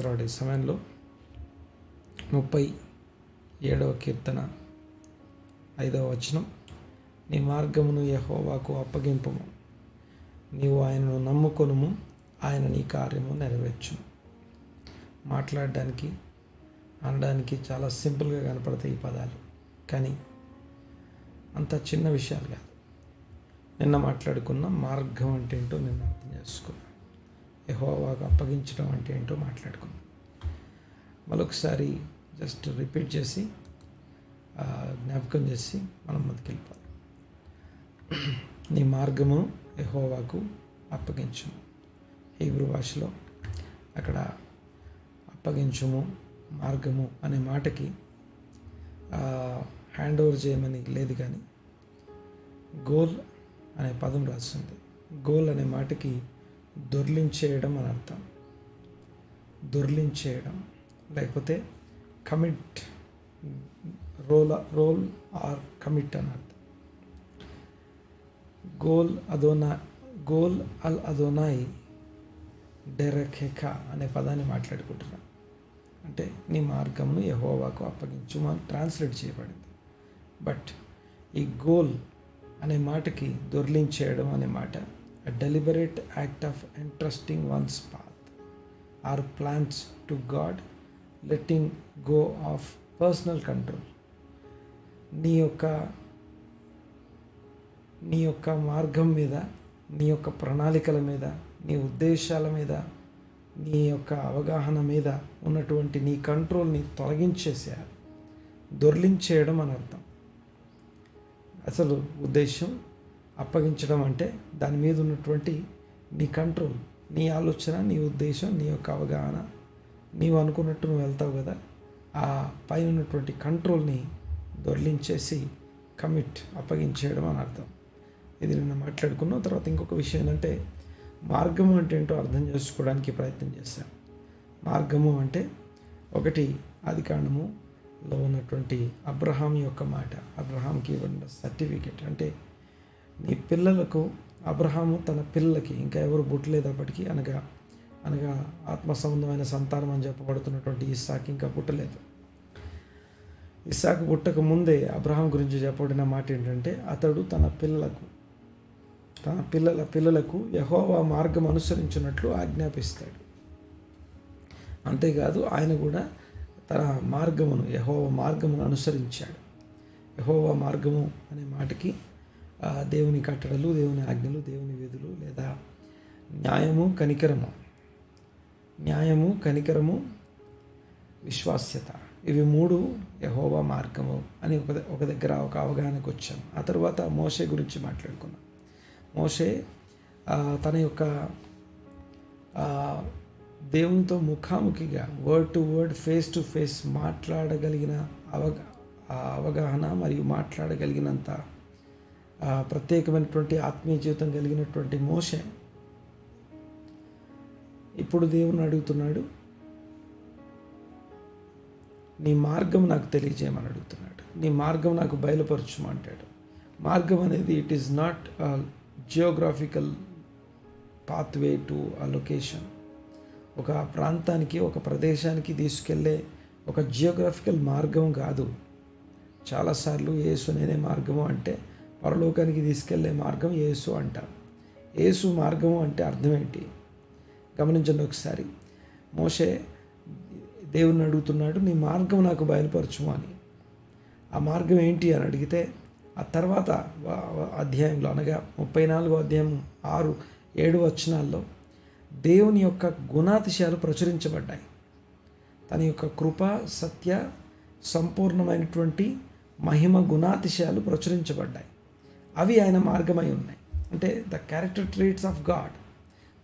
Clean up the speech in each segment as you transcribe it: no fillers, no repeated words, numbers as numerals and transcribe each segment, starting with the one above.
రాడే సమయంలో 37వ కీర్తన 5వ వచనం, నీ మార్గమును యెహోవాకు అప్పగింపుము, నీవు ఆయనను నమ్ముకొనుము, ఆయన నీ కార్యము నెరవేర్చును. మాట్లాడడానికి అనడానికి చాలా సింపుల్గా కనపడతాయి ఈ పదాలు, కానీ అంత చిన్న విషయాలు కాదు. నిన్న మాట్లాడుకున్న మార్గం అంటే ఏంటో నిన్న అర్థం చేసుకున్నాం. యెహోవాకు అప్పగించడం అంటే ఏంటో మాట్లాడుకున్నాం. మరొకసారి జస్ట్ రిపీట్ చేసి జ్ఞాపకం చేసి మనం ముందుకెళ్ళిపోవాలి. నీ మార్గము యెహోవాకు అప్పగించుము. హీబ్రూ భాషలో అక్కడ అప్పగించుము, మార్గము అనే మాటకి హ్యాండ్ ఓవర్ చేయమని లేదు, కానీ గోల్ అనే పదం రాస్తుంది. గోల్ అనే మాటకి దొర్లించేయడం అని అర్థం. దొర్లించేయడం లేకపోతే కమిట్, రోల్ ఆర్ కమిట్ అని అర్థం. గోల్ అల్ అదోనాయి డెరఖెకా అనే పదాన్ని మాట్లాడుకుంటున్నాం. అంటే నీ మార్గమును యెహోవాకు అప్పగించుము అని ట్రాన్స్లేట్ చేయబడింది. బట్ ఈ గోల్ అనే మాటకి దొర్లించేయడం అనే మాట a deliberate act of entrusting one's path or plans to God, letting go of personal control. నీ యొక్క మార్గం మీద, నీ యొక్క ప్రణాళికల మీద, నీ ఉద్దేశాల మీద, నీ యొక్క అవగాహన మీద ఉన్నటువంటి నీ కంట్రోల్ని తొలగించేసేయాలి. దొర్లించేయడం అని అర్థం. అసలు ఉద్దేశం అప్పగించడం అంటే దాని మీద ఉన్నటువంటి నీ కంట్రోల్, నీ ఆలోచన, నీ ఉద్దేశం, నీ యొక్క అవగాహన, నీవు అనుకున్నట్టు నువ్వు వెళ్తావు కదా, ఆ పైన ఉన్నటువంటి కంట్రోల్ని దొర్లించేసి కమిట్, అప్పగించేయడం అని అర్థం. ఇది నిన్న మాట్లాడుకున్నాం. తర్వాత ఇంకొక విషయం ఏంటంటే మార్గము అంటే ఏంటో అర్థం చేసుకోవడానికి ప్రయత్నం చేశాను. మార్గము అంటే ఒకటి ఆదికాండములో ఉన్నటువంటి అబ్రహాం యొక్క మాట, అబ్రహాంకి ఇవ్వబడిన సర్టిఫికెట్. అంటే నీ పిల్లలకు, అబ్రహాము తన పిల్లలకి, ఇంకా ఎవరు పుట్టలేదప్పటికీ, అనగా ఆత్మ సంబంధమైన సంతానం అని చెప్పబడుతున్నటువంటి ఇస్సాకు ఇంకా పుట్టలేదు. ఇస్సాకు పుట్టక ముందే అబ్రహాం గురించి చెప్పబడిన మాట ఏంటంటే అతడు తన పిల్లలకు యెహోవా మార్గం అనుసరించినట్లు ఆజ్ఞాపిస్తాడు. అంతేకాదు ఆయన కూడా తన మార్గమును, యెహోవా మార్గమును అనుసరించాడు. యెహోవా మార్గము అనే మాటకి దేవుని కట్టడలు, దేవుని ఆజ్ఞలు, దేవుని విధులు, లేదా న్యాయము, కనికరము, విశ్వాస్యత, ఇవి మూడు యెహోవా మార్గము అని ఒక దగ్గర ఒక అవగాహనకు వచ్చాం. ఆ తర్వాత మోషే గురించి మాట్లాడుకున్నాం. మోషే తన యొక్క దేవునితో ముఖాముఖిగా, word to word, face to face మాట్లాడగలిగిన అవగాహన మరియు మాట్లాడగలిగినంత ప్రత్యేకమైనటువంటి ఆత్మీయ జీవితం కలిగినటువంటి మోషే ఇప్పుడు దేవుని అడుగుతున్నాడు, నీ మార్గం నాకు తెలియజేయమని అడుగుతున్నాడు. నీ మార్గం నాకు బయలుపరచుమంటాడు. మార్గం అనేది it is not geographical pathway to a location. ఒక ప్రాంతానికి, ఒక ప్రదేశానికి తీసుకెళ్ళే ఒక జియోగ్రాఫికల్ మార్గం కాదు. చాలాసార్లు యేసు నేనే మార్గము అంటే పరలోకానికి తీసుకెళ్లే మార్గం యేసు అంటారు. యేసు మార్గము అంటే అర్థం ఏంటి గమనించండి ఒకసారి. మోషే దేవుని అడుగుతున్నాడు, నీ మార్గం నాకు బయలుపరచుము అని. ఆ మార్గం ఏంటి అని అడిగితే ఆ తర్వాత అధ్యాయంలో, అనగా 34వ అధ్యాయం 6-7 వచనాల్లో దేవుని యొక్క గుణాతిశయాలు ప్రచురించబడ్డాయి. తన యొక్క కృప, సత్య, సంపూర్ణమైనటువంటి మహిమ గుణాతిశయాలు ప్రచురించబడ్డాయి. అవి ఆయన మార్గమై ఉన్నాయి. అంటే the character traits of God,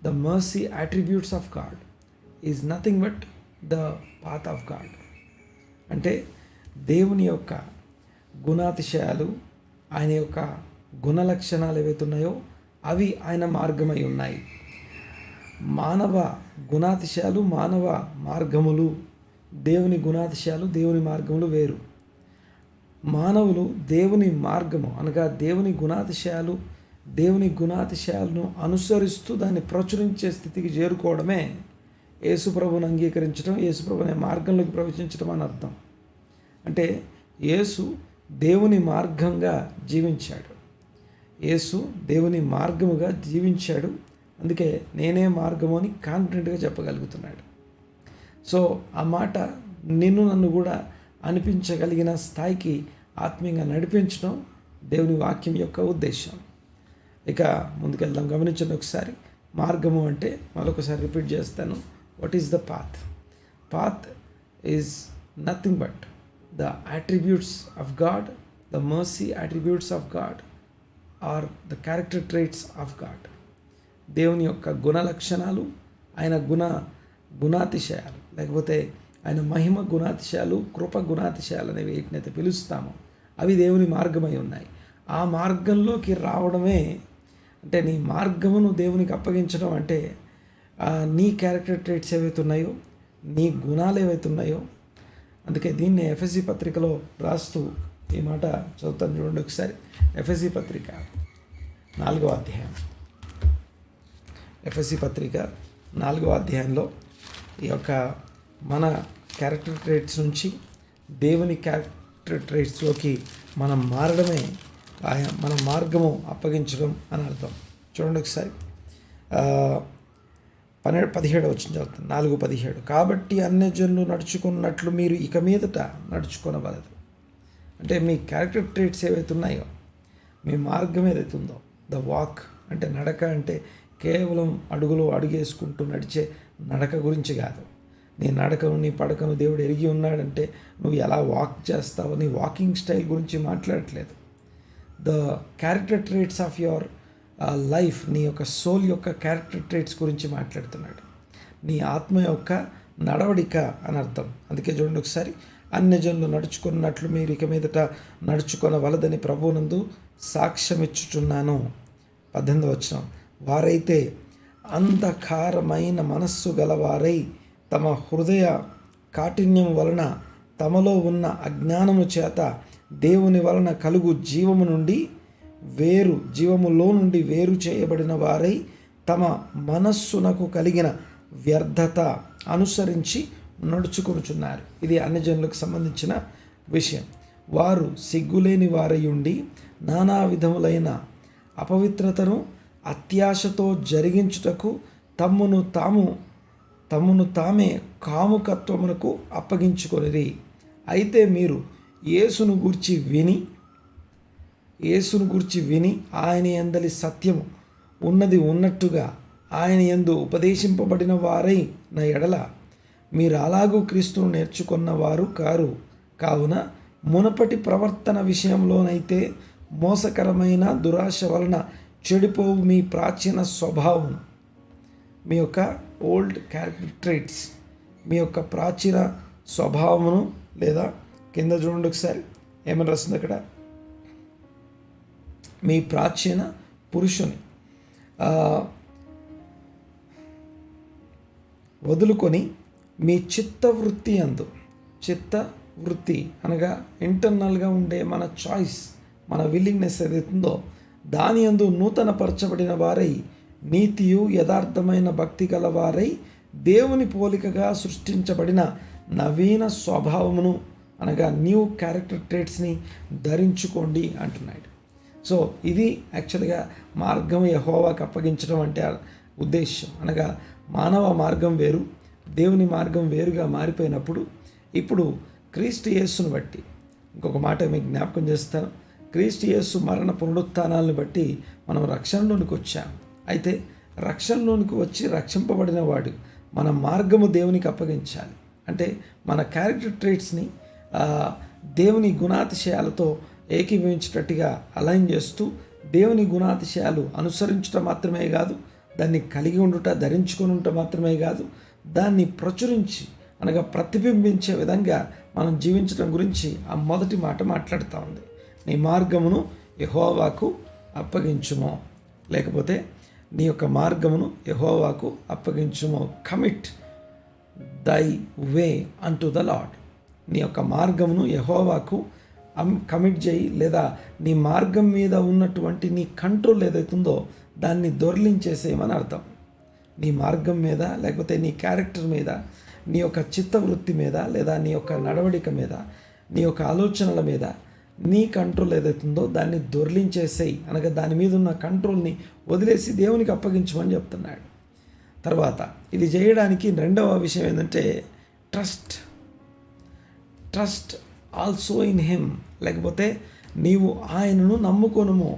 the mercy attributes of God is nothing but the path of God. అంటే దేవుని యొక్క గుణాతిశయాలు, ఆయన యొక్క గుణ లక్షణాలు ఏవైతే ఉన్నాయో అవి ఆయన మార్గమై ఉన్నాయి. మానవ గుణాతిశయాలు, మానవ మార్గములు, దేవుని గుణాతిశయాలు, దేవుని మార్గములు వేరు. మానవులు దేవుని మార్గము అనగా దేవుని గుణాతిశయాలను అనుసరిస్తూ దాన్ని ప్రచురించే స్థితికి చేరుకోవడమే యేసుప్రభుని అంగీకరించడం, యేసుప్రభు అనే మార్గంలోకి ప్రవేశించడం అని అర్థం. అంటే యేసు దేవుని మార్గంగా జీవించాడు. యేసు దేవుని మార్గముగా జీవించాడు. అందుకే నేనే మార్గము అని కాన్ఫిడెంట్గా చెప్పగలుగుతున్నాడు. సో ఆ మాట నన్ను కూడా అనిపించగలిగిన స్థాయికి ఆత్మీయంగా నడిపించడం దేవుని వాక్యం యొక్క ఉద్దేశం. ఇక ముందుకెళ్దాం. గమనించండి ఒకసారి. మార్గము అంటే మరొకసారి రిపీట్ చేస్తాను. What is the path? Path is nothing but the attributes of God, the mercy attributes of God are the character traits of God. దేవుని యొక్క గుణ లక్షణాలు, ఆయన గుణాతిశయాలు, లేకపోతే ఆయన మహిమ గుణాతిశయాలు, కృప గుణాతిశయాలు అనేవి వీటినైతే పిలుస్తామో అవి దేవుని మార్గమై ఉన్నాయి. ఆ మార్గంలోకి రావడమే, అంటే నీ మార్గమును దేవునికి అప్పగించడం అంటే నీ క్యారెక్టర్ ట్రేట్స్ ఏవైతే ఉన్నాయో, నీ గుణాలు ఏవైతే ఉన్నాయో. అందుకే దీన్ని ఎఫ్ఎస్సి పత్రికలో రాస్తూ ఈ మాట చదువుతాను చూడండి ఒకసారి. ఎఫ్ఎస్సి పత్రిక 4వ అధ్యాయం, ఎఫ్ఎస్సి పత్రిక 4వ అధ్యాయంలో ఈ యొక్క మన క్యారెక్టర్ ట్రేట్స్ నుంచి దేవుని క్యారెక్టర్ ట్రేట్స్లోకి మనం మారడమే మన మార్గము అప్పగించడం అని అర్థం. చూడండి ఒకసారి 17 వచ్చిన చదువుతాను. 4:17. కాబట్టి అన్యజనులు నడుచుకున్నట్లు మీరు ఇక మీదట నడుచుకొనవలదు. అంటే మీ క్యారెక్టర్ ట్రేట్స్ ఏవైతే ఉన్నాయో, మీ మార్గం ఏదైతే ఉందో, ద వాక్ అంటే నడక అంటే కేవలం అడుగేసుకుంటూ నడిచే నడక గురించి కాదు. నీ నడకను, నీ పడకను దేవుడు ఎరిగి ఉన్నాడంటే నువ్వు ఎలా వాక్ చేస్తావో, నీ వాకింగ్ స్టైల్ గురించి మాట్లాడట్లేదు. The character traits of your life, నీ యొక్క సోల్ యొక్క క్యారెక్టర్ ట్రేట్స్ గురించి మాట్లాడుతున్నాడు. నీ ఆత్మ యొక్క నడవడిక అని అర్థం. అందుకే చూడండి ఒకసారి. అన్యజనులు నడుచుకున్నట్లు మీరు ఇక మీదట నడుచుకొనవలదని ప్రభువునందు సాక్ష్యమిచ్చుచున్నాను. 18వ వచనం. వారైతే అంధకారమైన మనస్సు గలవారై తమ హృదయ కాఠిన్యం వలన తమలో ఉన్న అజ్ఞానము చేత దేవుని వలన కలుగు జీవములో నుండి వేరు చేయబడిన వారై తమ మనస్సునకు కలిగిన వ్యర్థత అనుసరించి నడుచుకొనుచున్నారు. ఇది అన్యజనులకు సంబంధించిన విషయం. వారు సిగ్గులేని వారై ఉండి నానా విధములైన అపవిత్రతను అత్యాశతో జరిగించుటకు తమ్మును తామే కాముకత్వమునకు అప్పగించుకొనిరి. అయితే మీరు యేసును గూర్చి విని ఆయన యందలి సత్యము ఉన్నది ఉన్నట్టుగా ఆయన యందు ఉపదేశింపబడిన వారై నా ఎడల మీరు అలాగూ క్రీస్తును నేర్చుకున్నవారు కావున మునపటి ప్రవర్తన విషయంలోనైతే మోసకరమైన దురాశ వలన చెడిపోవు మీ ప్రాచీన స్వభావం, మీ యొక్క ఓల్డ్ క్యారెక్టర్ ట్రేట్స్, మీ యొక్క ప్రాచీన స్వభావమును, లేదా కింద చూడండి ఒకసారి ఏమని రాస్తుంది అక్కడ, మీ ప్రాచీన పురుషుని వదులుకొని మీ చిత్తవృత్తి అనగా ఇంటర్నల్గా ఉండే మన చాయిస్, మన విల్లింగ్నెస్ ఏదైతుందో దాని యందు నూతన పరచబడిన వారై నీతియు యథార్థమైన భక్తి గలవారై దేవుని పోలికగా సృష్టించబడిన నవీన స్వభావమును అనగా న్యూ క్యారెక్టర్ ట్రేట్స్ని ధరించుకోండి అంటున్నాడు. సో ఇది యాక్చువల్గా మార్గం యెహోవాకు అప్పగించడం అంటే ఉద్దేశం. అనగా మానవ మార్గం వేరు, దేవుని మార్గం వేరుగా మారిపోయినప్పుడు ఇప్పుడు క్రీస్తు యేసును బట్టి, ఇంకొక మాట మీకు జ్ఞాపకం చేస్తాను, క్రీస్తు యేసు మరణ పునరుత్థానాలను బట్టి మనం రక్షణలోనికి వచ్చాం. అయితే రక్షణలోనికి వచ్చి రక్షింపబడిన వాడు మన మార్గము దేవునికి అప్పగించాలి. అంటే మన క్యారెక్టర్ ట్రేట్స్ని దేవుని గుణాతిశయాలతో ఏకీభవించేటట్టుగా అలైన్ చేస్తూ దేవుని గుణాతిశయాలు అనుసరించడం మాత్రమే కాదు, దాన్ని కలిగి ఉండుట, ధరించుకొని ఉండటం మాత్రమే కాదు, దాన్ని ప్రచురించి అనగా ప్రతిబింబించే విధంగా మనం జీవించడం గురించి ఆ మొదటి మాట మాట్లాడుతూ ఉంది. నీ మార్గమును యెహోవాకు అప్పగించుమో, లేకపోతే నీ యొక్క మార్గమును యెహోవాకు అప్పగించుమో. కమిట్ దై వే అంటు ద లార్డ్. నీ యొక్క మార్గమును యెహోవాకు కమిట్ చేయి, లేదా నీ మార్గం మీద ఉన్నటువంటి నీ కంట్రోల్ ఏదైతుందో దాన్ని దొర్లించేసేయమని అర్థం. నీ మార్గం మీద, లేకపోతే నీ క్యారెక్టర్ మీద, నీ యొక్క చిత్తవృత్తి మీద, లేదా నీ యొక్క నడవడిక మీద, నీ యొక్క ఆలోచనల మీద నీ కంట్రోల్ ఏదైతుందో దాన్ని దొర్లించేసేయి. అనగా దాని మీద ఉన్న కంట్రోల్ని వదిలేసి దేవునికి అప్పగించమని చెప్తున్నాడు. తర్వాత ఇది చేయడానికి రెండవ విషయం ఏంటంటే ట్రస్ట్ ఆల్సో ఇన్ హిమ్, లేకపోతే నీవు ఆయనను నమ్ముకొనుము.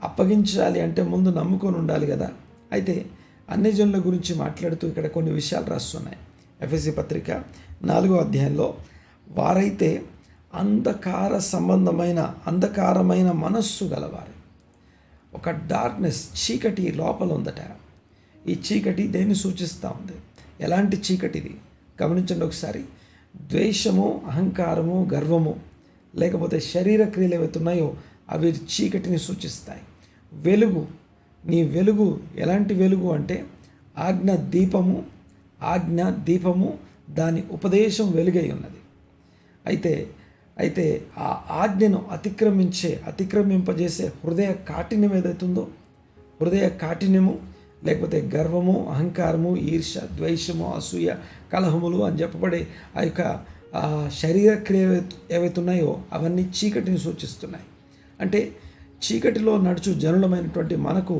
అప్పగించాలి అంటే ముందు నమ్ముకొని ఉండాలి కదా. అయితే అన్యజనుల గురించి మాట్లాడుతూ ఇక్కడ కొన్ని విషయాలు రాస్తున్నాయి. ఎఫెసీ పత్రిక 4వ అధ్యాయంలో, వారైతే అంధకారమైన మనస్సు గలవారు. ఒక డార్క్నెస్, చీకటి లోపల ఉందట. ఈ చీకటి దేన్ని సూచిస్తూ ఉంది? ఎలాంటి చీకటిది గమనించండి ఒకసారి. ద్వేషము, అహంకారము, గర్వము, లేకపోతే శరీర క్రియలు ఏవైతున్నాయో అవి చీకటిని సూచిస్తాయి. వెలుగు, నీ వెలుగు ఎలాంటి వెలుగు అంటే ఆజ్ఞ దీపము, దాని ఉపదేశం వెలుగై ఉన్నది. అయితే ఆ ఆజ్ఞను అతిక్రమింపజేసే హృదయ కాఠిన్యం ఏదైతుందో, హృదయ కాఠిన్యము, లేకపోతే గర్వము, అహంకారము, ఈర్ష్య, ద్వేషము, అసూయ, కలహములు అని చెప్పబడే ఆ యొక్క శరీర క్రియ ఏవైతున్నాయో అవన్నీ చీకటిని సూచిస్తున్నాయి. అంటే చీకటిలో నడుచు జనులమైనటువంటి మనకు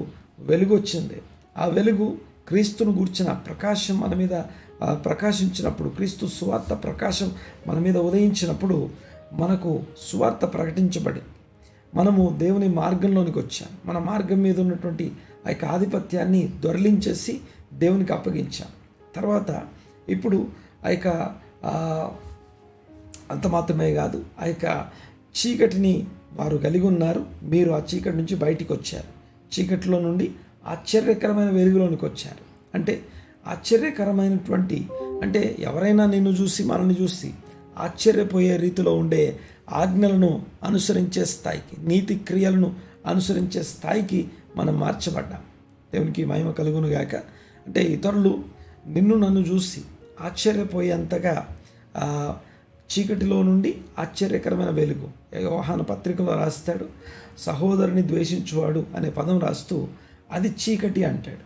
వెలుగు వచ్చింది. ఆ వెలుగు క్రీస్తును గూర్చిన ప్రకాశం మన మీద ప్రకాశించినప్పుడు, క్రీస్తు సువార్త ప్రకాశం మన మీద ఉదయించినప్పుడు మనకు సువార్త ప్రకటించబడి మనము దేవుని మార్గంలోనికి వచ్చాం. మన మార్గం మీద ఉన్నటువంటి ఆ యొక్క ఆధిపత్యాన్ని దొరలించేసి దేవునికి అప్పగించాం. తర్వాత ఇప్పుడు ఆ యొక్క అంత మాత్రమే కాదు, ఆ యొక్క చీకటిని వారు కలిగి ఉన్నారు. మీరు ఆ చీకటి నుంచి బయటికి వచ్చారు. చీకటిలో నుండి ఆశ్చర్యకరమైన వెలుగులోనికి వచ్చారు. అంటే ఆశ్చర్యకరమైనటువంటి, అంటే ఎవరైనా నిన్ను చూసి, మనల్ని చూసి ఆశ్చర్యపోయే రీతిలో ఉండే ఆజ్ఞలను అనుసరించే స్థాయికి, నీతి క్రియలను అనుసరించే స్థాయికి మనం మార్చబడ్డాం. దేవునికి మహిమ కలుగును గాక. అంటే ఇతరులు నన్ను చూసి ఆశ్చర్యపోయేంతగా చీకటిలో నుండి ఆశ్చర్యకరమైన వెలుగు. యోహాను పత్రికలో రాస్తాడు, సహోదరుని ద్వేషించువాడు అనే పదం రాస్తూ అది చీకటి అంటాడు.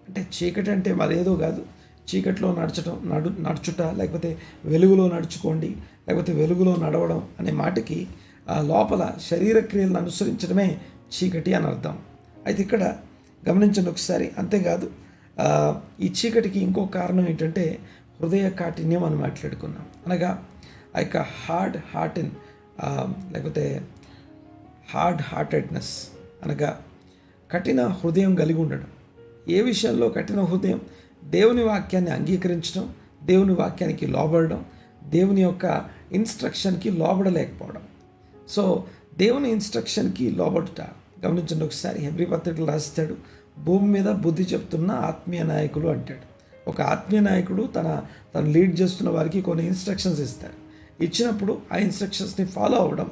అంటే చీకటి అంటే మరేదో కాదు, చీకటిలో నడుచుట, లేకపోతే వెలుగులో నడుచుకోండి, లేకపోతే వెలుగులో నడవడం అనే మాటకి లోపల శరీర క్రియలను అనుసరించడమే చీకటి అని అర్థం. అయితే ఇక్కడ గమనించండి ఒకసారి. అంతేకాదు, ఈ చీకటికి ఇంకో కారణం ఏంటంటే హృదయ కాఠిన్యం అని మాట్లాడుకున్నాం. అనగా ఆ యొక్క లేకపోతే హార్డ్ హార్టెడ్నెస్, అనగా కఠిన హృదయం కలిగి ఉండడం. ఏ విషయంలో కఠిన హృదయం? దేవుని వాక్యాన్ని అంగీకరించడం, దేవుని వాక్యానికి లోబడడం, దేవుని యొక్క ఇన్స్ట్రక్షన్కి లోబడలేకపోవడం. సో దేవుని ఇన్స్ట్రక్షన్కి లోబడుట. గమనించండి ఒకసారి. హెబ్రీ పత్రికలు రాస్తాడు, భూమి మీద బుద్ధి చెప్తున్న ఆత్మీయ నాయకులు అంటాడు. ఒక ఆత్మీయ నాయకుడు తను లీడ్ చేస్తున్న వారికి కొన్ని ఇన్స్ట్రక్షన్స్ ఇస్తాడు. ఇచ్చినప్పుడు ఆ ఇన్స్ట్రక్షన్స్ని ఫాలో అవ్వడం,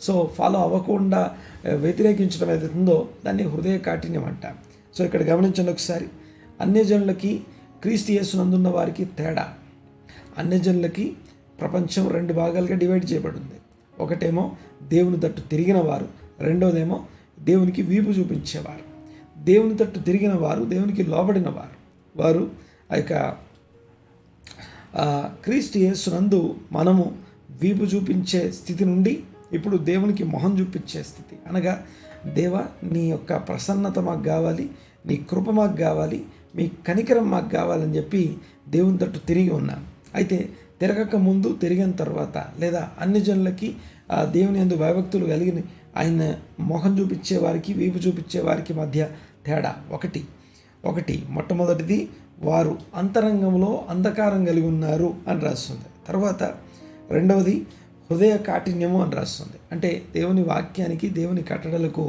సో ఫాలో అవ్వకుండా వ్యతిరేకించడం ఏదైతుందో దాన్ని హృదయ కాఠిన్యం అంటారు. సో ఇక్కడ గమనించండి ఒకసారి. అన్యజనులకి, క్రీస్తు యేసునందున్న వారికి తేడా. అన్యజనులకి ప్రపంచం 2 భాగాలుగా డివైడ్ చేయబడింది. ఒకటేమో దేవుని తట్టు తిరిగిన వారు, రెండోదేమో దేవునికి వీపు చూపించేవారు. దేవుని తట్టు తిరిగిన వారు, దేవునికి లోబడిన వారు ఆ యొక్క క్రీస్తు యేసునందు మనము వీపు చూపించే స్థితి నుండి ఇప్పుడు దేవునికి మొహం చూపించే స్థితి. అనగా దేవా, నీ యొక్క ప్రసన్నత మాకు కావాలి, నీ కృప మాకు కావాలి, మీ కనికరం మాకు కావాలని చెప్పి దేవుని తట్టు తిరిగి ఉన్నాను. అయితే తిరగక ముందు, తిరిగిన తర్వాత, లేదా అన్ని జనులకి దేవుని యందు భయభక్తులు కలిగిన ఆయన మొహం చూపించే వారికి, వీపు చూపించే వారికి మధ్య తేడా ఒకటి మొట్టమొదటిది, వారు అంతరంగంలో అంధకారం కలిగి ఉన్నారు అని రాస్తుంది. తర్వాత రెండవది హృదయ కాఠిన్యము అని రాస్తుంది. అంటే దేవుని వాక్యానికి, దేవుని కట్టడలకు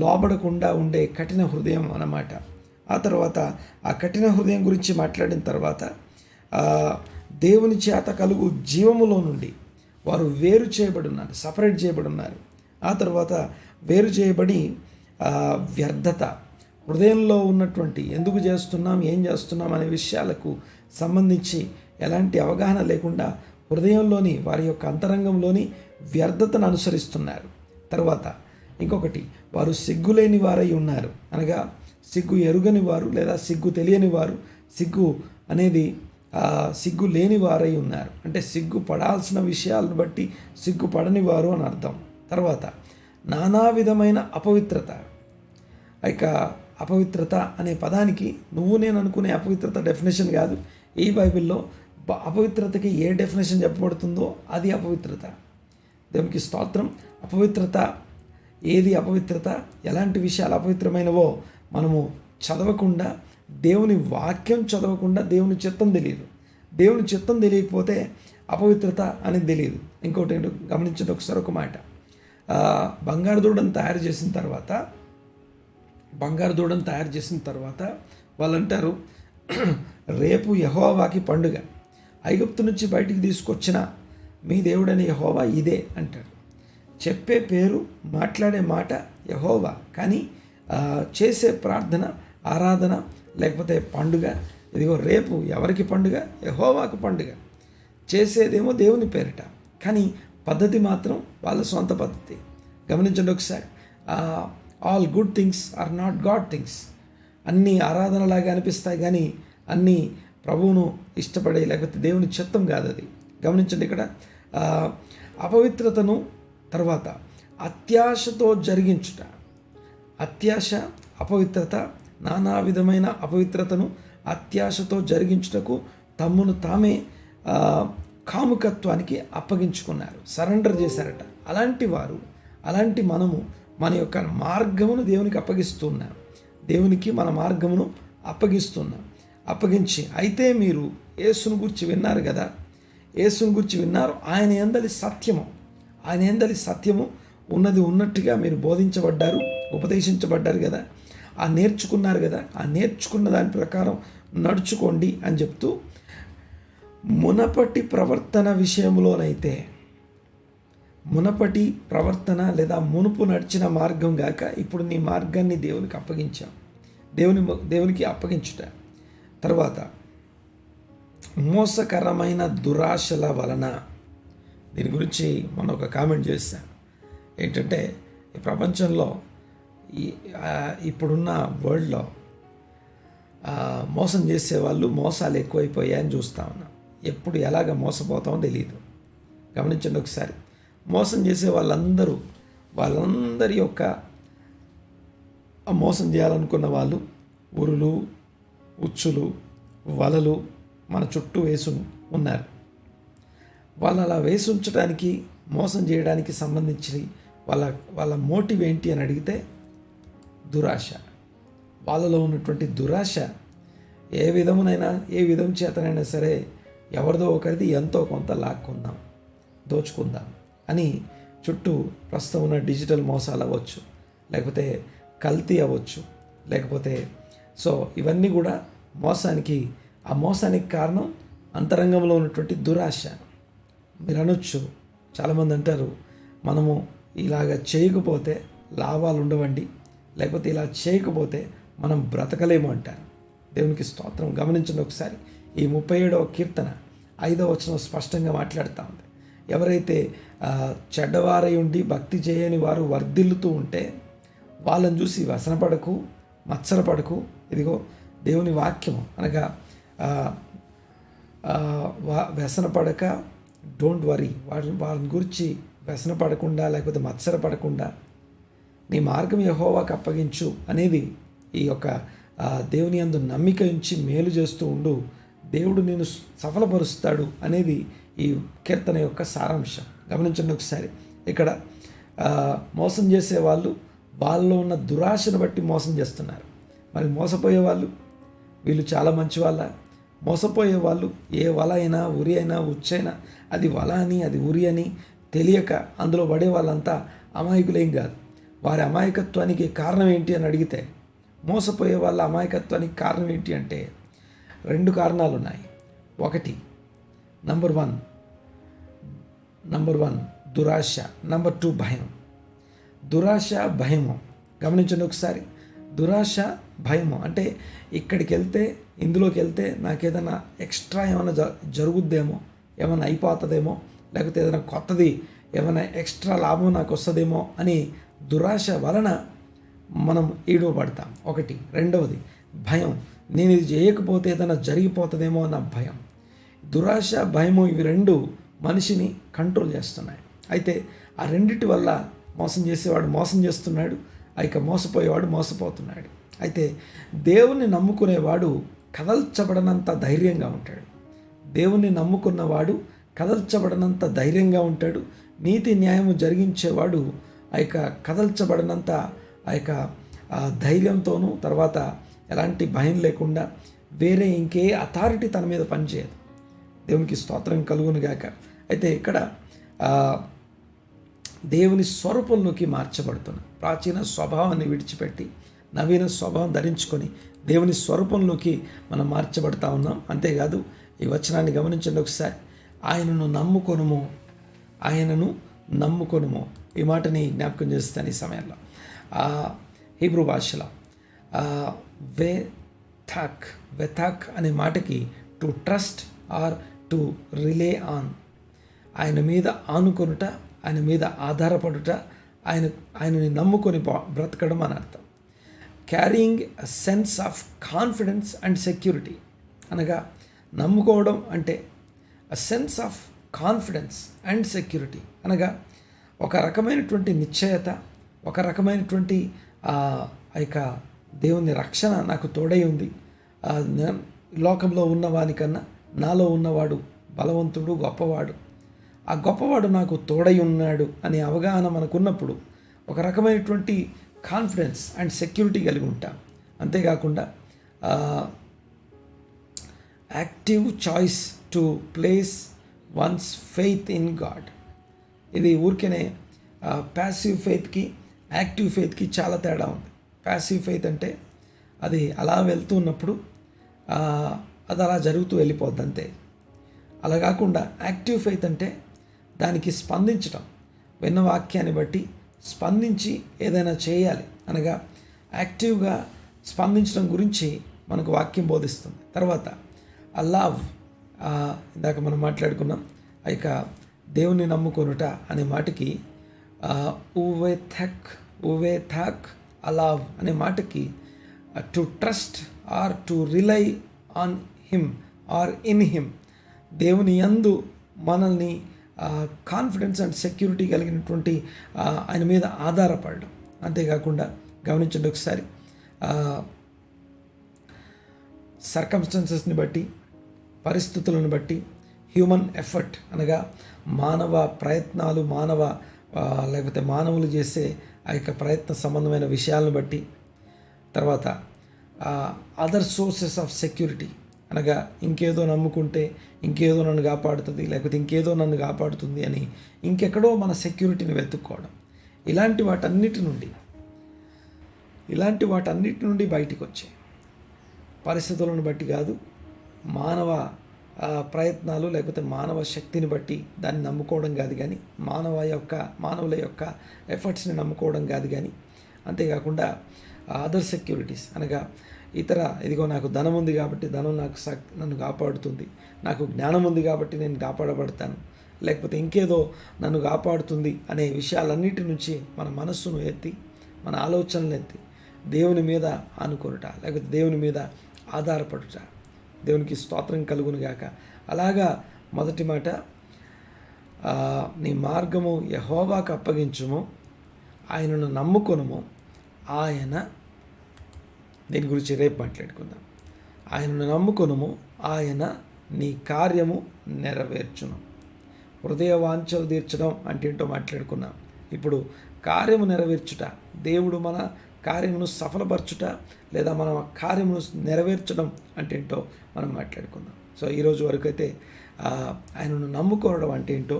లోబడకుండా ఉండే కఠిన హృదయం అన్నమాట. ఆ తర్వాత ఆ కఠిన హృదయం గురించి మాట్లాడిన తర్వాత దేవుని చేత కలుగు జీవములో నుండి వారు వేరు చేయబడి ఉన్నారు, సపరేట్ చేయబడి ఉన్నారు. ఆ తర్వాత వేరు చేయబడి వ్యర్థత, హృదయంలో ఉన్నటువంటి ఎందుకు చేస్తున్నాం, ఏం చేస్తున్నాం అనే విషయాలకు సంబంధించి ఎలాంటి అవగాహన లేకుండా హృదయంలోని, వారి యొక్క అంతరంగంలోని వ్యర్థతను అనుసరిస్తున్నారు. తర్వాత ఇంకొకటి, వారు సిగ్గులేని వారై ఉన్నారు. అనగా సిగ్గు ఎరుగని వారు లేదా సిగ్గు తెలియని వారు, సిగ్గు అనేది సిగ్గు లేని వారై ఉన్నారు. అంటే సిగ్గు పడాల్సిన విషయాలను బట్టి సిగ్గుపడని వారు అని అర్థం. తర్వాత నానా విధమైన అపవిత్రత. ఇక అపవిత్రత అనే పదానికి నువ్వు నేను అనుకునే అపవిత్రత డెఫినేషన్ కాదు. ఈ బైబిల్లో అపవిత్రతకి ఏ డెఫినేషన్ చెప్పబడుతుందో అది అపవిత్రత. దేవునికి స్తోత్రం. అపవిత్రత ఏది అపవిత్రత, ఎలాంటి విషయాలు అపవిత్రమైనవో మనము చదవకుండా, దేవుని వాక్యం చదవకుండా దేవుని చిత్తం తెలియదు. దేవుని చిత్తం తెలియకపోతే అపవిత్రత అనేది తెలియదు. ఇంకోటి ఏంటో గమనించండి ఒకసారి ఒక మాట. బంగారు దూడను తయారు చేసిన తర్వాత వాళ్ళు అంటారు, రేపు యెహోవాకి పండుగ, ఐగుప్తు నుంచి బయటికి తీసుకొచ్చిన మీ దేవుడైన యెహోవా ఇదే అంటారు. చెప్పే పేరు, మాట్లాడే మాట యెహోవా, కానీ చేసే ప్రార్థన, ఆరాధన లేకపోతే పండుగ, ఇదిగో రేపు ఎవరికి పండుగ? యెహోవాకు పండుగ. చేసేదేమో దేవుని పేరిట, కానీ పద్ధతి మాత్రం వాళ్ళ సొంత పద్ధతి. గమనించండి ఒకసారి. All good things are not god things. అన్నీ ఆరాధనలాగా అనిపిస్తాయి కానీ అన్నీ ప్రభువును ఇష్టపడే లేకపోతే దేవుని చిత్తం కాదు అది. గమనించండి ఇక్కడ అపవిత్రతను, తర్వాత అత్యాశతో జరిగించుట. అత్యాశ, అపవిత్రత, నానా విధమైన అపవిత్రతను అత్యాశతో జరిగించుటకు తమ్మును తామే కాముకత్వానికి అప్పగించుకున్నారు, సరెండర్ చేశారట. అలాంటి మనము మన యొక్క మార్గమును దేవునికి అప్పగిస్తున్నాం. దేవునికి మన మార్గమును అప్పగించి, అయితే మీరు యేసును గురించి విన్నారు కదా, యేసును గురించి విన్నారు, ఆయన యందలి సత్యము ఉన్నది ఉన్నట్టుగా మీరు బోధించబడ్డారు, ఉపదేశించబడ్డారు కదా, నేర్చుకున్నారు కదా, నేర్చుకున్న దాని ప్రకారం నడుచుకోండి అని చెప్తూ, మునపటి ప్రవర్తన విషయంలోనైతే, మునపటి ప్రవర్తన లేదా మునుపు నడిచిన మార్గం గాక ఇప్పుడు నీ మార్గాన్ని దేవునికి అప్పగించాం. దేవునికి అప్పగించుట. తర్వాత మోసకరమైన దురాశల వలన. దీని గురించి మనం ఒక కామెంట్ చేశాను. ఏంటంటే ఈ ప్రపంచంలో ఇప్పుడున్న వరల్డ్లో మోసం చేసేవాళ్ళు, మోసాలు ఎక్కువైపోయాయని చూస్తూ ఉన్నాం. ఎప్పుడు ఎలాగ మోసపోతామో తెలియదు. గమనించండి ఒకసారి. మోసం చేసే వాళ్ళందరి యొక్క మోసం చేయాలనుకున్న వాళ్ళు ఉరులు, ఉచ్చులు, వలలు మన చుట్టూ వేసి ఉన్నారు. వాళ్ళు అలా వేసి ఉంచడానికి, మోసం చేయడానికి సంబంధించి వాళ్ళ మోటివ్ ఏంటి అని అడిగితే దురాశ. వాళ్ళలో ఉన్నటువంటి దురాశ ఏ విధం చేతనైనా సరే ఎవరిదో ఒకరిది ఎంతో కొంత లాక్కుందాం, దోచుకుందాం అని చుట్టూ ప్రస్తుతం ఉన్న డిజిటల్ మోసాలు అవ్వచ్చు, లేకపోతే కల్తీ అవ్వచ్చు, లేకపోతే ఇవన్నీ కూడా ఆ మోసానికి కారణం అంతరంగంలో ఉన్నటువంటి దురాశ. మీరు అనొచ్చు, చాలామంది అంటారు, మనము ఇలాగ చేయకపోతే లాభాలు ఉండవండి, లేకపోతే ఇలా చేయకపోతే మనం బ్రతకలేము అంటారు. దేవునికి స్తోత్రం. గమనించండి ఒకసారి. ఈ 37వ కీర్తన 5వ వచనం స్పష్టంగా మాట్లాడుతూ ఉంది. ఎవరైతే చెడ్డవారై ఉండి భక్తి చేయని వారు వర్ధిల్లుతూ ఉంటే వాళ్ళని చూసి వ్యసనపడకు, మత్సరపడకు. ఇదిగో దేవుని వాక్యము అనగా వ్యసనపడక, డోంట్ వరీ, వాళ్ళని గురించి వ్యసనపడకుండా లేకపోతే మత్సరపడకుండా నీ మార్గం యెహోవాకు అప్పగించు అనేది ఈ యొక్క దేవుని యందు నమ్మిక ఉంచి మేలు చేస్తూ ఉండు, దేవుడు నేను సఫలపరుస్తాడు అనేది ఈ కీర్తన యొక్క సారాంశం. గమనించండి ఒకసారి. ఇక్కడ మోసం చేసే వాళ్ళలో ఉన్న దురాశను బట్టి మోసం చేస్తున్నారు. మరి మోసపోయే వాళ్ళు వీళ్ళు చాలా మంచి వాళ్ళ? మోసపోయే వాళ్ళు ఏ వల అయినా, ఉరి అయినా, ఉచ్చైనా అది వల అని, అది ఉరి అని తెలియక అందులో పడే వాళ్ళంతా అమాయకులేం కాదు. వారి అమాయకత్వానికి కారణం ఏంటి అని అడిగితే, మోసపోయే వాళ్ళ అమాయకత్వానికి కారణం ఏంటి అంటే 2 కారణాలు ఉన్నాయి. ఒకటి నంబర్ వన్ దురాశ, నంబర్ 2 భయం. దురాశ, భయము. గమనించండి ఒకసారి. దురాశ, భయము అంటే ఇక్కడికి వెళ్తే, ఇందులోకి వెళ్తే నాకేదైనా ఎక్స్ట్రా ఏమైనా జరుగుద్దేమో, ఏమైనా అయిపోతుందేమో, లేకపోతే ఏదైనా కొత్తది, ఏమైనా ఎక్స్ట్రా లాభం నాకు వస్తుందేమో అని దురాశ వలన మనం ఈడవబడతాం. ఒకటి. రెండవది భయం. నేను ఇది చేయకపోతే ఏదైనా జరిగిపోతుందేమో అన్న భయం. దురాశ, భయము ఇవి రెండు మనిషిని కంట్రోల్ చేస్తున్నాయి. అయితే ఆ రెండిటి వల్ల మోసం చేసేవాడు మోసం చేస్తున్నాడు, ఇక మోసపోయేవాడు మోసపోతున్నాడు. అయితే దేవుణ్ణి నమ్ముకునేవాడు కదల్చబడనంత ధైర్యంగా ఉంటాడు. దేవుణ్ణి నమ్ముకున్నవాడు కదల్చబడనంత ధైర్యంగా ఉంటాడు. నీతి న్యాయము జరిగించేవాడు ఆ యొక్క కదల్చబడినంత ఆ యొక్క ధైర్యంతోనూ, తర్వాత ఎలాంటి భయం లేకుండా వేరే ఇంకే అథారిటీ తన మీద పనిచేయదు. దేవునికి స్తోత్రం కలుగును గాక. అయితే ఇక్కడ దేవుని స్వరూపంలోకి మార్చబడుతున్న ప్రాచీన స్వభావాన్ని విడిచిపెట్టి నవీన స్వభావం ధరించుకొని దేవుని స్వరూపంలోకి మనం మార్చబడతా ఉన్నాం. అంతేకాదు ఈ వచనాన్ని గమనించండి ఒకసారి. ఆయనను నమ్ముకొనుము, ఆయనను నమ్ముకొనుము. ఈ మాటని జ్ఞాపకం చేస్తాను ఈ సమయంలో. హీబ్రూ భాషలో వెథాక్ అనే మాటకి to trust or to rely on, ఆయన మీద ఆనుకొనుట, ఆయన మీద ఆధారపడుట, ఆయనని నమ్ముకొని బ్రతకడం అని అర్థం. Carrying a sense of confidence and security, అనగా నమ్ముకోవడం అంటే a sense of confidence and security, అనగా ఒక రకమైనటువంటి నిశ్చయత, ఒక రకమైనటువంటి ఆ యొక్క దేవుని రక్షణ నాకు తోడై ఉంది. లోకంలో ఉన్నవానికన్నా నాలో ఉన్నవాడు బలవంతుడు, గొప్పవాడు, ఆ గొప్పవాడు నాకు తోడై ఉన్నాడు అనే అవగాహన మనకున్నప్పుడు ఒక రకమైనటువంటి కాన్ఫిడెన్స్ అండ్ సెక్యూరిటీ కలిగి ఉంటాం. అంతేకాకుండా active choice to place once faith in God. ఇది ఊరికేనే ప్యాసివ్ ఫెయిత్కి యాక్టివ్ ఫెయిత్కి చాలా తేడా ఉంది. ప్యాసివ్ ఫెయిత్ అంటే అది అలా వెళ్తూ ఉన్నప్పుడు అది అలా జరుగుతూ వెళ్ళిపోద్ది అంతే. అలా కాకుండా యాక్టివ్ ఫెయిత్ అంటే దానికి స్పందించటం, విన్న వాక్యాన్ని బట్టి స్పందించి ఏదైనా చేయాలి, అనగా యాక్టివ్గా స్పందించడం గురించి మనకు వాక్యం బోధిస్తుంది. తర్వాత లవ్, ఇందాక మనం మాట్లాడుకున్నాం, ఇక దేవుని నమ్ముకొనుట అనే మాటకి ఉవేథాక్ అలావ్ అనే మాటకి to trust or to rely on him or in him, దేవుని యందు మనల్ని కాన్ఫిడెన్స్ అండ్ సెక్యూరిటీ కలిగినటువంటి ఆయన మీద ఆధారపడడం. అంతేకాకుండా గమనించండి ఒకసారి, సర్కమ్స్టాన్సెస్ని బట్టి, పరిస్థితులను బట్టి, హ్యూమన్ ఎఫర్ట్ అనగా మానవ ప్రయత్నాలు, లేకపోతే మానవులు చేసే ఆ యొక్క ప్రయత్న సంబంధమైన విషయాలను బట్టి, తర్వాత అదర్ సోర్సెస్ ఆఫ్ సెక్యూరిటీ అనగా ఇంకేదో నమ్ముకుంటే ఇంకేదో నన్ను కాపాడుతుంది, లేకపోతే ఇంకేదో నన్ను కాపాడుతుంది అని ఇంకెక్కడో మన సెక్యూరిటీని వెతుక్కోవడం, ఇలాంటి వాటన్నిటి నుండి బయటికి వచ్చే పరిస్థితులను బట్టి కాదు, మానవ ప్రయత్నాలు లేకపోతే మానవ శక్తిని బట్టి దాన్ని నమ్ముకోవడం కాదు కానీ, మానవుల యొక్క ఎఫర్ట్స్ని నమ్ముకోవడం కాదు కానీ, అంతేకాకుండా అదర్ సెక్యూరిటీస్ అనగా ఇదిగో నాకు ధనం ఉంది కాబట్టి ధనం నన్ను కాపాడుతుంది, నాకు జ్ఞానం ఉంది కాబట్టి నేను కాపాడబడతాను, లేకపోతే ఇంకేదో నన్ను కాపాడుతుంది అనే విషయాలన్నిటి నుంచి మన మనస్సును ఎత్తి, మన ఆలోచనలు ఎత్తి దేవుని మీద ఆనుకొనుట, లేకపోతే దేవుని మీద ఆధారపడుట. దేవునికి స్తోత్రం కలుగును గాక. అలాగా మొదటి మాట, నీ మార్గము యెహోవాకు అప్పగించుము, ఆయనను నమ్ముకొనుము, ఆయన, దీని గురించి రేపు మాట్లాడుకుందాం. ఆయనను నమ్ముకొనుము, ఆయన నీ కార్యము నెరవేర్చును. హృదయ వాంఛలు తీర్చడం అంటే ఏంటో మాట్లాడుకున్నాం. ఇప్పుడు కార్యము నెరవేర్చుట, దేవుడు మన కార్యమును సఫలపరచుట లేదా మన కార్యమును నెరవేర్చడం అంటే ఏంటో మనం మాట్లాడుకుందాం. సో ఈరోజు వరకు అయితే ఆయనను నమ్ముకోవడం అంటే ఏంటో,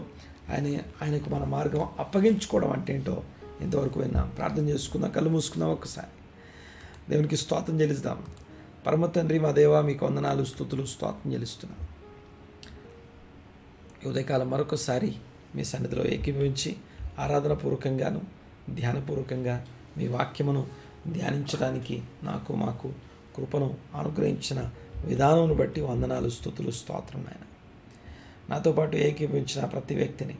ఆయనకు మన మార్గం అప్పగించుకోవడం అంటే ఏంటో ఇంతవరకు విన్నాం. ప్రార్థన చేసుకుందాం, కళ్ళు మూసుకుందాం. ఒక్కసారి దేవునికి స్తోత్రం చెల్లిస్తాం. పరమ తండ్రి మా దేవా, మీకు వందనాలు, స్తుతులు, స్తోత్రం చెల్లిస్తున్నాం. ఉదయకాలం మరొకసారి మీ సన్నిధిలో ఏకీభవించి ఆరాధనపూర్వకంగాను ధ్యానపూర్వకంగా మీ వాక్యమును ధ్యానించడానికి మాకు కృపను అనుగ్రహించిన విధానం బట్టి వందనాలు, స్తుతులు, స్తోత్రం. నాయన నాతో పాటు ఏకీభవించిన ప్రతి వ్యక్తిని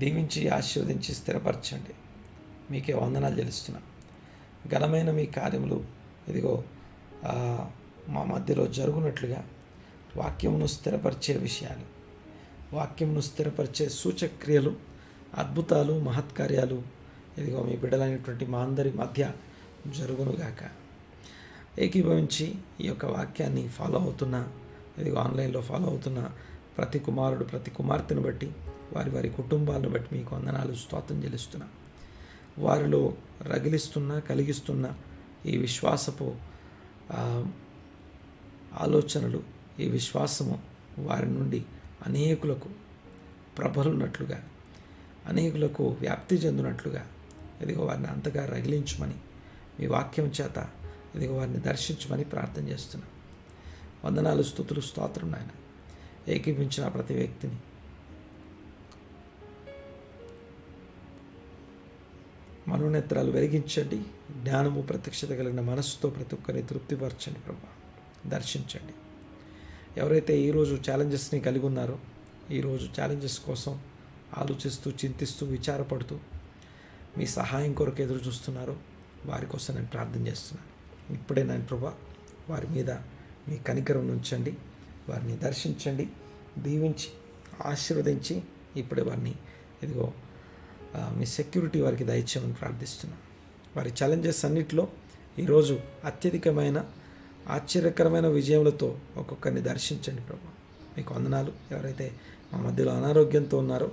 దీవించి ఆశీర్వదించి స్థిరపరచండి. మీకే వందనాలు చెల్లిస్తున్నా. ఘనమైన మీ కార్యములు ఇదిగో ఆ, మా మధ్యలో జరుగునట్లుగా వాక్యమును స్థిరపరిచే విషయాలు, వాక్యమును స్థిరపరిచే సూచక్రియలు, అద్భుతాలు, మహత్కార్యాలు ఇదిగో మీ బిడ్డలైనటువంటి మా అందరి మధ్య జరుగునుగాక. ఏకీభవించి ఈ యొక్క వాక్యాన్ని ఫాలో అవుతున్న, ఇదిగో ఆన్లైన్లో ఫాలో అవుతున్న ప్రతి కుమారుడు, ప్రతి కుమార్తెను బట్టి, వారి వారి కుటుంబాలను బట్టి మీకు వందనాలు, స్తోత్రం చెల్లిస్తున్నా. వారిలో రగిలిస్తున్న, కలిగిస్తున్న ఈ విశ్వాసపు ఆలోచనలు, ఈ విశ్వాసము వారి నుండి అనేకులకు ప్రబలున్నట్లుగా, అనేకులకు వ్యాప్తి చెందినట్లుగా ఇదిగో వారిని అంతగా రగిలించమని, మీ వాక్యం చేత ఇదిగో వారిని దర్శించమని ప్రార్థన చేస్తున్నాను. వందనాలు, స్తుతులు, స్తోత్రం నాయన. ఏకీపించిన ప్రతి వ్యక్తిని మనోనేత్రాలు వెలిగించండి. జ్ఞానము, ప్రత్యక్షత కలిగిన మనస్సుతో ప్రతి ఒక్కరిని తృప్తిపరచండి ప్రభా, దర్శించండి. ఎవరైతే ఈరోజు ఛాలెంజెస్ని కలిగి ఉన్నారో, ఈరోజు ఛాలెంజెస్ కోసం ఆలోచిస్తూ, చింతిస్తూ, విచారపడుతూ మీ సహాయం కొరకు ఎదురు చూస్తున్నారో వారి కోసం నేను ప్రార్థన చేస్తున్నాను. ఇప్పుడే నేను ప్రభా వారి మీద మీ కనికరం ఉంచండి, వారిని దర్శించండి, దీవించి, ఆశీర్వదించి ఇప్పుడే వారిని ఇదిగో మీ సెక్యూరిటీ వారికి దయచేయమని ప్రార్థిస్తున్నాను. వారి ఛాలెంజెస్ అన్నిటిలో ఈరోజు అత్యధికమైన ఆశ్చర్యకరమైన విజయములతో ఒక్కొక్కరిని దర్శించండి ప్రభు. మీకు వందనాలు. ఎవరైతే మా మధ్యలో అనారోగ్యంతో ఉన్నారో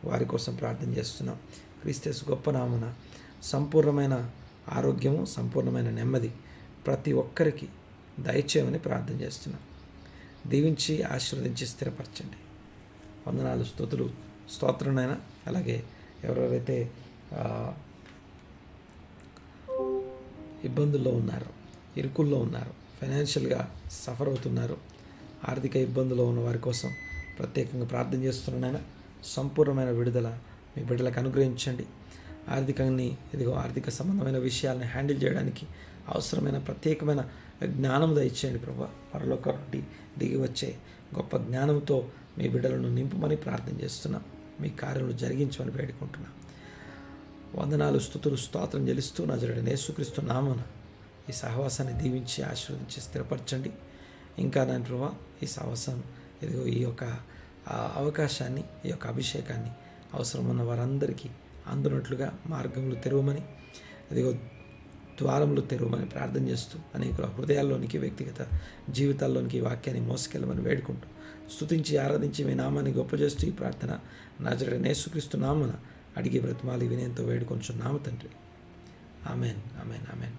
వారి కోసం ప్రార్థన చేస్తున్నాం. క్రీస్తు గొప్ప నామమున సంపూర్ణమైన ఆరోగ్యము, సంపూర్ణమైన నెమ్మది ప్రతి ఒక్కరికి దయచేయమని ప్రార్థన చేస్తున్నాం. దీవించి, ఆశీర్వదించి, స్థిరపరచండి. వందనాలు, స్తుతులు, స్తోత్రంనైనా. అలాగే ఎవరెవరైతే ఇబ్బందుల్లో ఉన్నారో, ఇరుకుల్లో ఉన్నారో, ఫైనాన్షియల్గా సఫర్ అవుతున్నారు, ఆర్థిక ఇబ్బందుల్లో ఉన్న వారి కోసం ప్రత్యేకంగా ప్రార్థన చేస్తున్నాను. సంపూర్ణమైన విడుదల మీ బిడ్డలకు అనుగ్రహించండి. ఆర్థిక సంబంధమైన విషయాలను హ్యాండిల్ చేయడానికి అవసరమైన ప్రత్యేకమైన జ్ఞానం దయచేయండి ప్రభా. పరలోక నుండి దిగి వచ్చే గొప్ప జ్ఞానంతో మీ బిడ్డలను నింపమని ప్రార్థన చేస్తున్నాం. మీ కార్యములు జరిగించమని వేడుకుంటున్నాం. వందనాలు, స్తుతులు, స్తోత్రం చెల్లిస్తూ నజరేయుడైన యేసుక్రీస్తు నామమున ఈ సహవాసాన్ని దీవించి, ఆశీర్వదించి, స్థిరపరచండి. ఇంకా నేను ప్రభా ఈ సహవాసం ఇదిగో ఈ యొక్క అవకాశాన్ని, ఈ యొక్క అభిషేకాన్ని అవసరమున్న వారందరికీ అందునట్లుగా మార్గములు తెరవమని, ఇదిగో ద్వారములు తెరవమని ప్రార్థన చేస్తూ అనేకుల హృదయాల్లోనికి, వ్యక్తిగత జీవితాల్లోనికి ఈ వాక్యాన్ని మోసుకెళ్ళమని వేడుకుంటూ, స్తుతించి, ఆరాధించి మీ నామాన్ని గొప్ప చేస్తూ ఈ ప్రార్థన నజరేయుడైన యేసుక్రీస్తు నామమున అడిగి బ్రతిమాలి వినయంతో వేడుకొంచున్నాము తండ్రి. Amen, amen, amen.